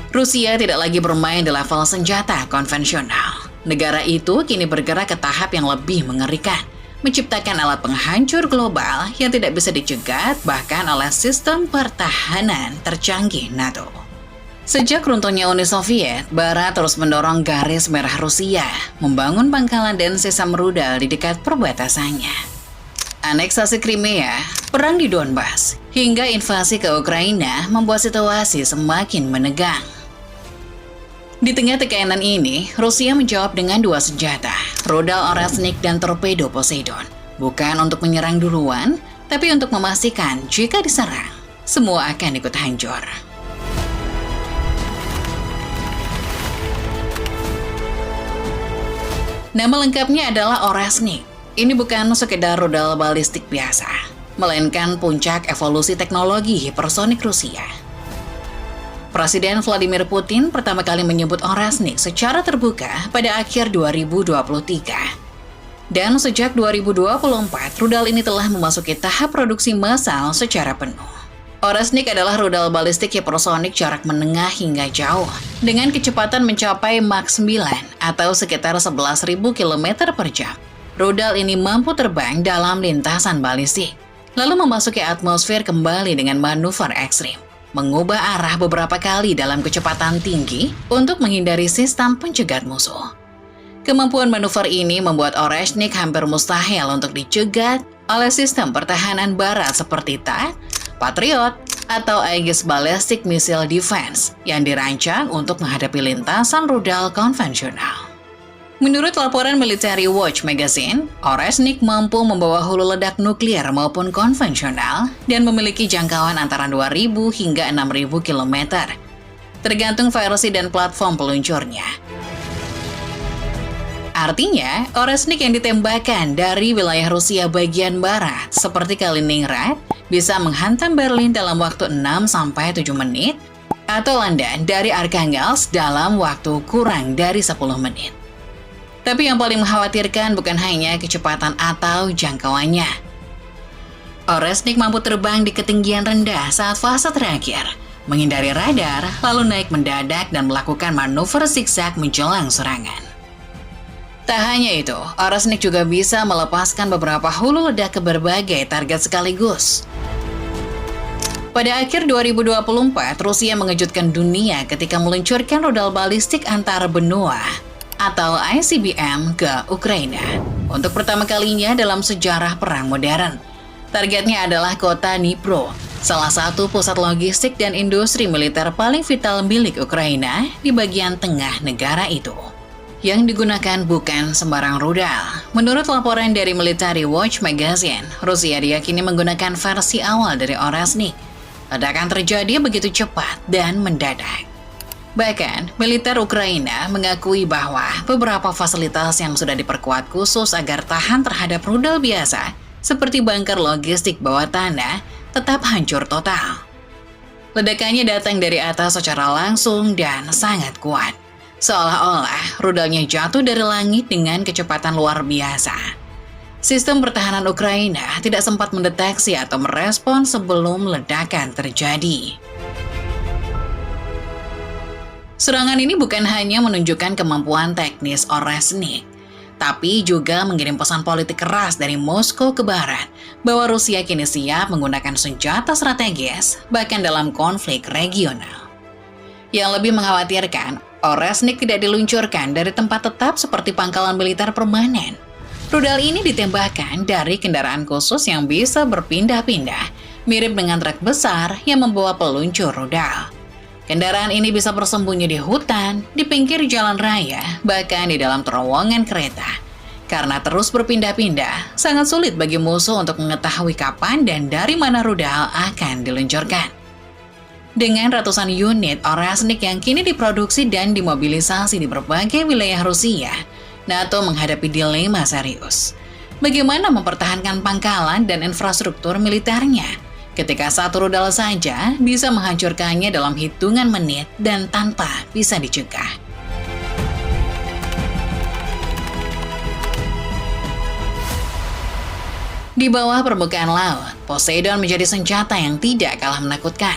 Rusia tidak lagi bermain di level senjata konvensional. Negara itu kini bergerak ke tahap yang lebih mengerikan, menciptakan alat penghancur global yang tidak bisa dicegat bahkan oleh sistem pertahanan tercanggih NATO. Sejak runtuhnya Uni Soviet, Barat terus mendorong garis merah Rusia, membangun pangkalan dan sistem rudal di dekat perbatasannya. Aneksasi Crimea, perang di Donbas, hingga invasi ke Ukraina membuat situasi semakin menegang. Di tengah tekanan ini, Rusia menjawab dengan dua senjata, rudal Oresnik dan torpedo Poseidon. Bukan untuk menyerang duluan, tapi untuk memastikan jika diserang, semua akan ikut hancur. Nama lengkapnya adalah Oresnik. Ini bukan sekedar rudal balistik biasa, melainkan puncak evolusi teknologi hipersonik Rusia. Presiden Vladimir Putin pertama kali menyebut Oresnik secara terbuka pada akhir 2023. Dan sejak 2024, rudal ini telah memasuki tahap produksi massal secara penuh. Oresnik adalah rudal balistik hipersonik jarak menengah hingga jauh, dengan kecepatan mencapai Mach 9 atau sekitar 11.000 km per jam. Rudal ini mampu terbang dalam lintasan balistik, lalu memasuki atmosfer kembali dengan manuver ekstrim, mengubah arah beberapa kali dalam kecepatan tinggi untuk menghindari sistem pencegat musuh. Kemampuan manuver ini membuat Oresnik hampir mustahil untuk dicegat oleh sistem pertahanan barat seperti THAAD, Patriot, atau Aegis Ballistic Missile Defense yang dirancang untuk menghadapi lintasan rudal konvensional. Menurut laporan Military Watch Magazine, Oresnik mampu membawa hulu ledak nuklir maupun konvensional dan memiliki jangkauan antara 2.000 hingga 6.000 km, tergantung versi dan platform peluncurnya. Artinya, Oresnik yang ditembakkan dari wilayah Rusia bagian barat seperti Kaliningrad bisa menghantam Berlin dalam waktu 6-7 menit atau London dari Arkhangelsk dalam waktu kurang dari 10 menit. Tapi yang paling mengkhawatirkan bukan hanya kecepatan atau jangkauannya. Oresnik mampu terbang di ketinggian rendah saat fase terakhir, menghindari radar, lalu naik mendadak dan melakukan manuver zigzag menjelang serangan. Tak hanya itu, Oresnik juga bisa melepaskan beberapa hulu ledak ke berbagai target sekaligus. Pada akhir 2024, Rusia mengejutkan dunia ketika meluncurkan rudal balistik antar benua atau ICBM ke Ukraina untuk pertama kalinya dalam sejarah perang modern. Targetnya adalah kota Dnipro, salah satu pusat logistik dan industri militer paling vital milik Ukraina di bagian tengah negara itu. Yang digunakan bukan sembarang rudal. Menurut laporan dari Military Watch Magazine, Rusia diyakini menggunakan versi awal dari Oresnik. Ledakan terjadi begitu cepat dan mendadak. Bahkan, militer Ukraina mengakui bahwa beberapa fasilitas yang sudah diperkuat khusus agar tahan terhadap rudal biasa, seperti bunker logistik bawah tanah, tetap hancur total. Ledakannya datang dari atas secara langsung dan sangat kuat, seolah-olah rudalnya jatuh dari langit dengan kecepatan luar biasa. Sistem pertahanan Ukraina tidak sempat mendeteksi atau merespon sebelum ledakan terjadi. Serangan ini bukan hanya menunjukkan kemampuan teknis Oresnik, tapi juga mengirim pesan politik keras dari Moskow ke Barat bahwa Rusia kini siap menggunakan senjata strategis bahkan dalam konflik regional. Yang lebih mengkhawatirkan, Oresnik tidak diluncurkan dari tempat tetap seperti pangkalan militer permanen. Rudal ini ditembakkan dari kendaraan khusus yang bisa berpindah-pindah, mirip dengan truk besar yang membawa peluncur rudal. Kendaraan ini bisa bersembunyi di hutan, di pinggir jalan raya, bahkan di dalam terowongan kereta. Karena terus berpindah-pindah, sangat sulit bagi musuh untuk mengetahui kapan dan dari mana rudal akan diluncurkan. Dengan ratusan unit Oresnik yang kini diproduksi dan dimobilisasi di berbagai wilayah Rusia, NATO menghadapi dilema serius. Bagaimana mempertahankan pangkalan dan infrastruktur militernya ketika satu rudal saja bisa menghancurkannya dalam hitungan menit dan tanpa bisa dicegah? Di bawah permukaan laut, Poseidon menjadi senjata yang tidak kalah menakutkan.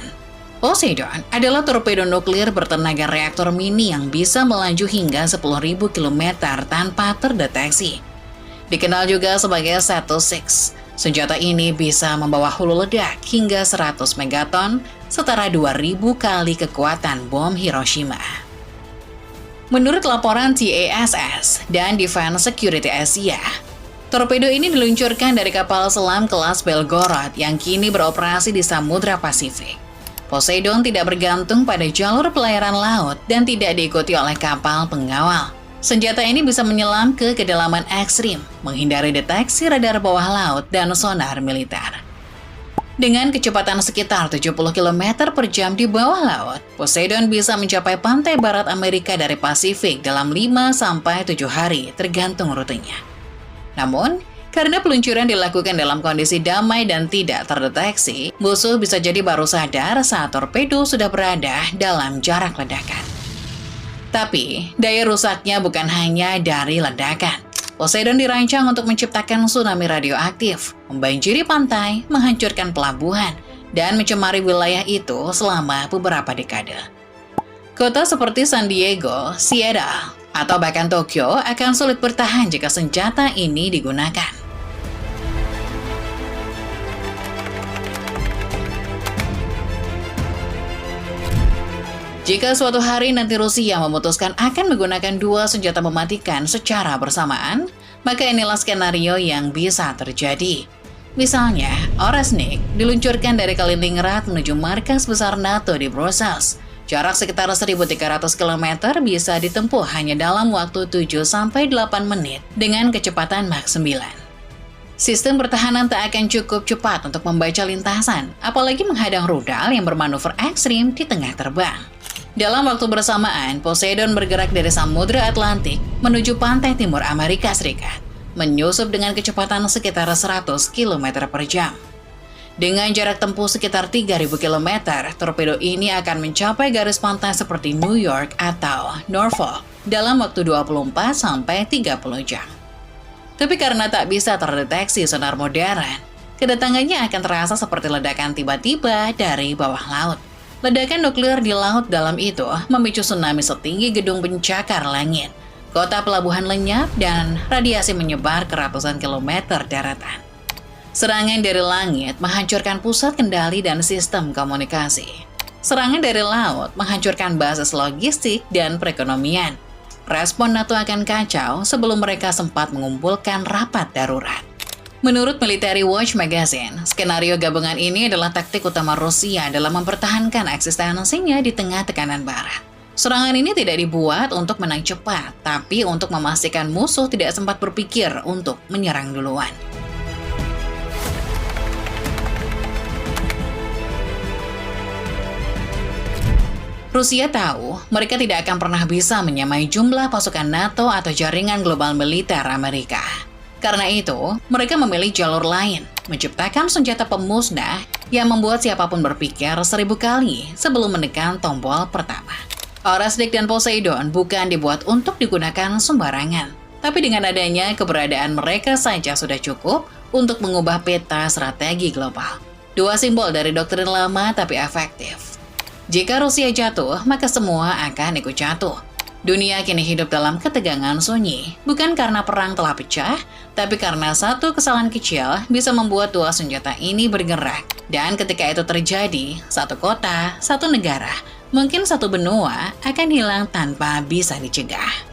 Poseidon adalah torpedo nuklir bertenaga reaktor mini yang bisa melaju hingga 10.000 km tanpa terdeteksi. Dikenal juga sebagai Sato-6, senjata ini bisa membawa hulu ledak hingga 100 megaton, setara 2.000 kali kekuatan bom Hiroshima. Menurut laporan TASS dan Defense Security Asia, torpedo ini diluncurkan dari kapal selam kelas Belgorod yang kini beroperasi di Samudra Pasifik. Poseidon tidak bergantung pada jalur pelayaran laut dan tidak diikuti oleh kapal pengawal. Senjata ini bisa menyelam ke kedalaman ekstrim, menghindari deteksi radar bawah laut dan sonar militer. Dengan kecepatan sekitar 70 km per jam di bawah laut, Poseidon bisa mencapai pantai barat Amerika dari Pasifik dalam 5-7 hari tergantung rutenya. Namun, karena peluncuran dilakukan dalam kondisi damai dan tidak terdeteksi, musuh bisa jadi baru sadar saat torpedo sudah berada dalam jarak ledakan. Tapi, daya rusaknya bukan hanya dari ledakan. Poseidon dirancang untuk menciptakan tsunami radioaktif, membanjiri pantai, menghancurkan pelabuhan, dan mencemari wilayah itu selama beberapa dekade. Kota seperti San Diego, Seattle, atau bahkan Tokyo akan sulit bertahan jika senjata ini digunakan. Jika suatu hari nanti Rusia memutuskan akan menggunakan dua senjata mematikan secara bersamaan, maka inilah skenario yang bisa terjadi. Misalnya, Oresnik diluncurkan dari Kaliningrad menuju markas besar NATO di Brussels. Jarak sekitar 1.300 km bisa ditempuh hanya dalam waktu 7-8 menit dengan kecepatan Mach 9. Sistem pertahanan tak akan cukup cepat untuk membaca lintasan, apalagi menghadang rudal yang bermanuver ekstrim di tengah terbang. Dalam waktu bersamaan, Poseidon bergerak dari Samudra Atlantik menuju pantai timur Amerika Serikat, menyusup dengan kecepatan sekitar 100 km per jam. Dengan jarak tempuh sekitar 3.000 km, torpedo ini akan mencapai garis pantai seperti New York atau Norfolk dalam waktu 24-30 jam. Tapi karena tak bisa terdeteksi sonar modern, kedatangannya akan terasa seperti ledakan tiba-tiba dari bawah laut. Ledakan nuklir di laut dalam itu memicu tsunami setinggi gedung pencakar langit. Kota pelabuhan lenyap dan radiasi menyebar ke ratusan kilometer daratan. Serangan dari langit menghancurkan pusat kendali dan sistem komunikasi. Serangan dari laut menghancurkan basis logistik dan perekonomian. Respon NATO akan kacau sebelum mereka sempat mengumpulkan rapat darurat. Menurut Military Watch Magazine, skenario gabungan ini adalah taktik utama Rusia dalam mempertahankan eksistensinya di tengah tekanan Barat. Serangan ini tidak dibuat untuk menang cepat, tapi untuk memastikan musuh tidak sempat berpikir untuk menyerang duluan. Rusia tahu mereka tidak akan pernah bisa menyamai jumlah pasukan NATO atau jaringan global militer Amerika. Karena itu, mereka memilih jalur lain, menciptakan senjata pemusnah yang membuat siapapun berpikir 1000 kali sebelum menekan tombol pertama. Oresnik dan Poseidon bukan dibuat untuk digunakan sembarangan, tapi dengan adanya keberadaan mereka saja sudah cukup untuk mengubah peta strategi global. Dua simbol dari doktrin lama tapi efektif. Jika Rusia jatuh, maka semua akan ikut jatuh. Dunia kini hidup dalam ketegangan sunyi, bukan karena perang telah pecah, tapi karena satu kesalahan kecil bisa membuat dua senjata ini bergerak. Dan ketika itu terjadi, satu kota, satu negara, mungkin satu benua akan hilang tanpa bisa dicegah.